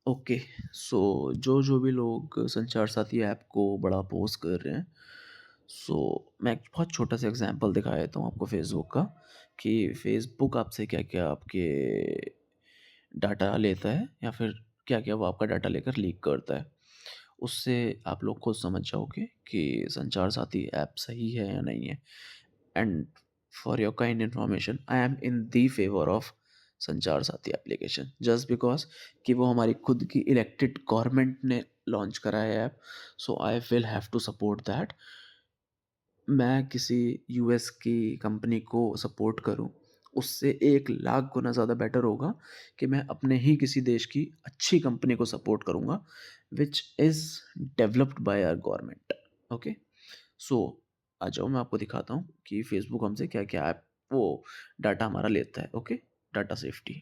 Okay, सो जो भी लोग संचार साथी ऐप को बड़ा पोस्ट कर रहे हैं, सो मैं एक बहुत छोटा सा एग्जांपल दिखा देता हूँ आपको फेसबुक का, कि फेसबुक आपसे क्या-क्या आपके डाटा लेता है या फिर क्या-क्या वो आपका डाटा लेकर लीक करता है। उससे आप लोग खुद समझ जाओगे कि संचार साथी ऐप सही है या नहीं है। And for your kind information, I am in the favour of संचार साथी एप्लीकेशन, जस्ट बिकॉज कि वो हमारी खुद की इलेक्टेड गवर्नमेंट ने लॉन्च करा है app. So I will have to support that. मैं किसी यूएस की कंपनी को सपोर्ट करूं, उससे 1 लाख गुना ज़्यादा बेटर होगा कि मैं अपने ही किसी देश की अच्छी कंपनी को सपोर्ट करूंगा, which is developed by our government. Okay, so आ जाओ, मैं आपको दिखाता हूँ कि फेसबुक हमसे क्या क्या ऐप वो डाटा हमारा लेता है। Okay, data safety.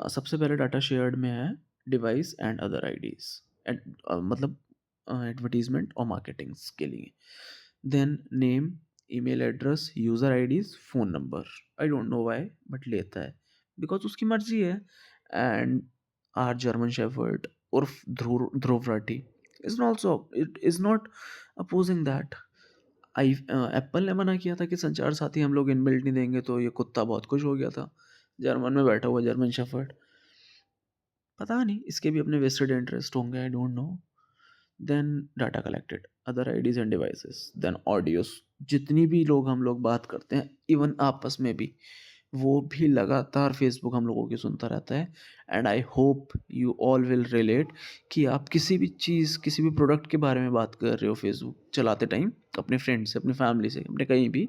सबसे पहले डाटा शेयर्ड में है device and other IDs, and मतलब एडवर्टीजमेंट और मार्केटिंग्स के लिए। Then name, email address, user IDs, phone number. I don't know why but लेता है, बिकॉज उसकी मर्जी है। एंड आर जर्मन शेफर्ड उर्फ Dhruv Rathee is also, it is not opposing that. I Apple ने मना किया था कि संचार साथी हम लोग इनबिल्ट नहीं देंगे, तो ये कुत्ता बहुत खुश हो गया था, जर्मन में बैठा हुआ जर्मन शेफर्ड। पता नहीं, इसके भी अपने वेस्टेड इंटरेस्ट होंगे, I don't know. Then data collected, other IDs and devices, then audios. जितनी भी लोग हम लोग बात करते हैं इवन आपस में भी, वो भी लगातार फेसबुक हम लोगों की सुनता रहता है। And I hope you all will relate कि आप किसी भी चीज़, किसी भी प्रोडक्ट के बारे में बात कर रहे हो फेसबुक चलाते टाइम, अपने फ्रेंड से, अपनी फैमिली से, अपने कहीं भी,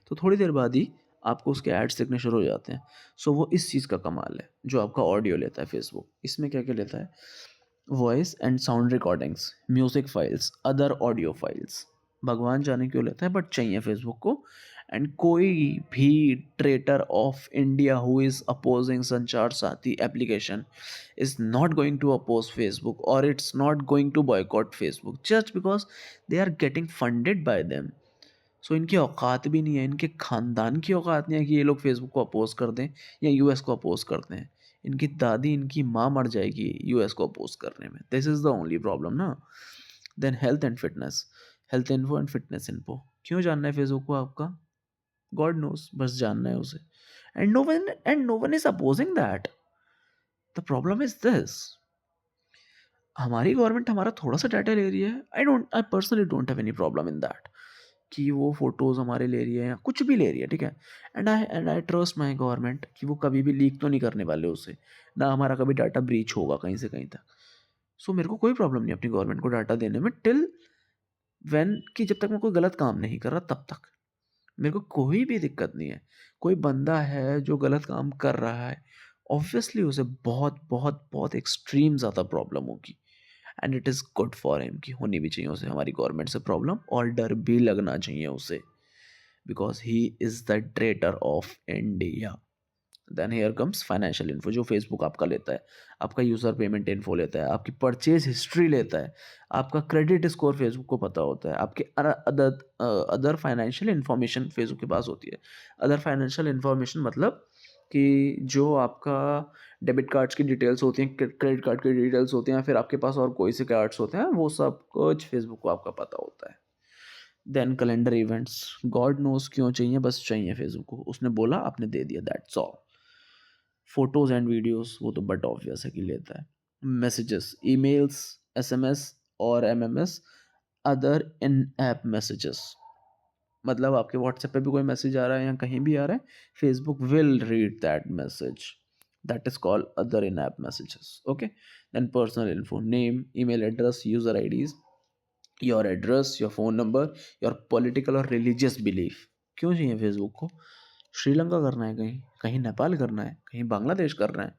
तो थोड़ी देर बाद ही आपको उसके एड्स दिखने शुरू हो जाते हैं। सो वो इस चीज़ का कमाल है, जो आपका ऑडियो लेता है फेसबुक। इसमें क्या क्या लेता है? Voice and sound recordings, music files, other audio files. भगवान जाने क्यों लेता है, बट चाहिए फेसबुक को। एंड कोई भी traitor of India who is opposing Sanchar Saathi application is not going to oppose Facebook, और it's not going to boycott Facebook just because they are getting funded by them. So इनकी औकात भी नहीं है, इनके खानदान की औकात नहीं है कि ये लोग फेसबुक को अपोज कर दें या यूएस को अपोज कर दें। इनकी दादी, इनकी माँ मर जाएगी यूएस को अपोज करने में। This is the only problem ना। Then health and fitness, health info and fitness info. क्यों जानना है फेसबुक को आपका? गॉड नोस, बस जानना है उसे। And no one is opposing that. The problem is this, हमारी गवर्नमेंट हमारा थोड़ा सा डाटा ले रही है। I personally don't have any problem in that कि वो फ़ोटोज़ हमारे ले रही है या कुछ भी ले रही है, ठीक है। And I trust my government कि वो कभी भी लीक तो नहीं करने वाले उसे, ना हमारा कभी डाटा ब्रीच होगा कहीं से कहीं तक। सो मेरे को कोई प्रॉब्लम नहीं अपनी गवर्नमेंट को डाटा देने में, टिल व्हेन कि जब तक मैं कोई गलत काम नहीं कर रहा तब तक मेरे को कोई भी दिक्कत नहीं है। कोई बंदा है जो गलत काम कर रहा है, ऑब्वियसली उसे बहुत बहुत बहुत एक्सट्रीम ज़्यादा प्रॉब्लम होगी। And it is good for him कि होनी भी चाहिए उसे हमारी गवर्नमेंट से प्रॉब्लम, और डर भी लगना चाहिए उसे, because he is the traitor of India. Then here comes financial info, जो फेसबुक आपका लेता है। आपका यूज़र पेमेंट इन्फो लेता है, आपकी परचेज हिस्ट्री लेता है, आपका क्रेडिट स्कोर फेसबुक को पता होता है, आपके अदर फाइनेंशियल इन्फॉर्मेशन फेसबुक के पास होती है। अदर फाइनेंशियल इन्फॉर्मेशन मतलब कि जो आपका डेबिट कार्ड्स की डिटेल्स होती हैं, क्रेडिट कार्ड की डिटेल्स होती हैं, फिर आपके पास और कोई से कार्ड्स होते हैं, वो सब कुछ फेसबुक को आपका पता होता है। Then calendar events, God knows क्यों चाहिए, बस चाहिए फेसबुक को। उसने बोला, आपने दे दिया, that's all. Photos and videos, वो तो बट ऑब्वियस है कि लेता है। मैसेजेस, ईमेल्स, एसएमएस और MMS, other in app messages. मतलब आपके व्हाट्सएप पे भी कोई मैसेज आ रहा है या कहीं भी आ रहा है, Facebook will read that message, that is called other in app messages. Okay, then personal info, name, email address, user IDs, your address, your phone number, your political और रिलीजियस बिलीफ। क्यों चाहिए फेसबुक को? श्रीलंका करना है, कहीं कहीं नेपाल करना है, कहीं बांग्लादेश करना है,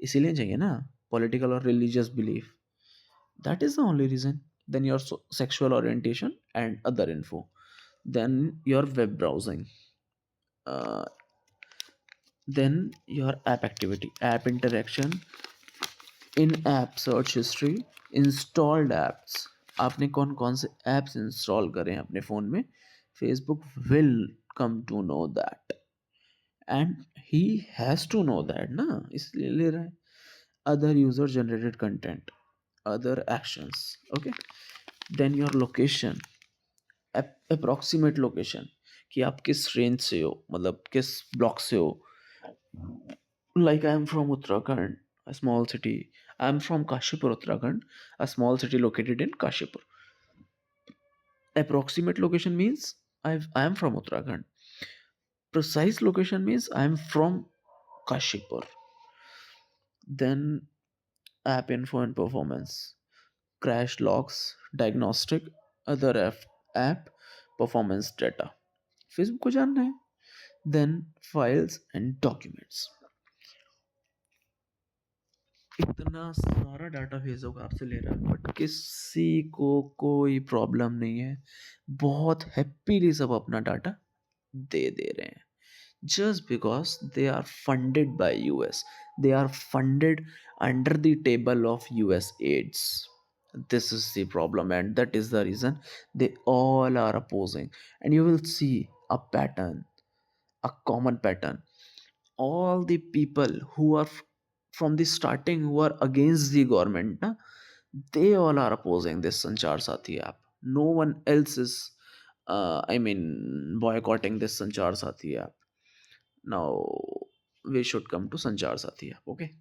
इसीलिए चाहिए ना पॉलिटिकल और religious belief. That is the only reason. Then your sexual orientation and other info. Then your web browsing, then your app activity, app interaction, in app search history, installed apps. आपने कौन कौन से apps install करें हैं अपने phone में, Facebook will come to know that. And he has to know that ना, इसलिए ले रहा है। other user generated content, other actions. Okay, then your location, approximate location, कि आप किस रेंज से हो, मतलब किस ब्लॉक से हो. Like I am from Uttarakhand, a small city. I am from Kashipur, Uttarakhand, a small city located in Kashipur. Approximate location means I am from Uttarakhand. Precise location means I am from Kashipur. Then app info and performance, crash logs, diagnostic, other app performance data. Facebook को जानना है. Then files and documents. इतना सारा data Facebook आपसे ले रहा है but किसी को कोई प्रॉब्लम नहीं है. बहुत हैप्पीली सब अपना डाटा दे रहे हैं. Just because they are funded by US, they are funded under the table of US aids. This is the problem, and that is the reason they all are opposing. And you will see a pattern, a common pattern. All the people who are from the starting who are against the government na, they all are opposing this Sanchar Sathi app. No one else is boycotting this Sanchar Sathi app. Now we should come to Sanchar Sathi app. Okay,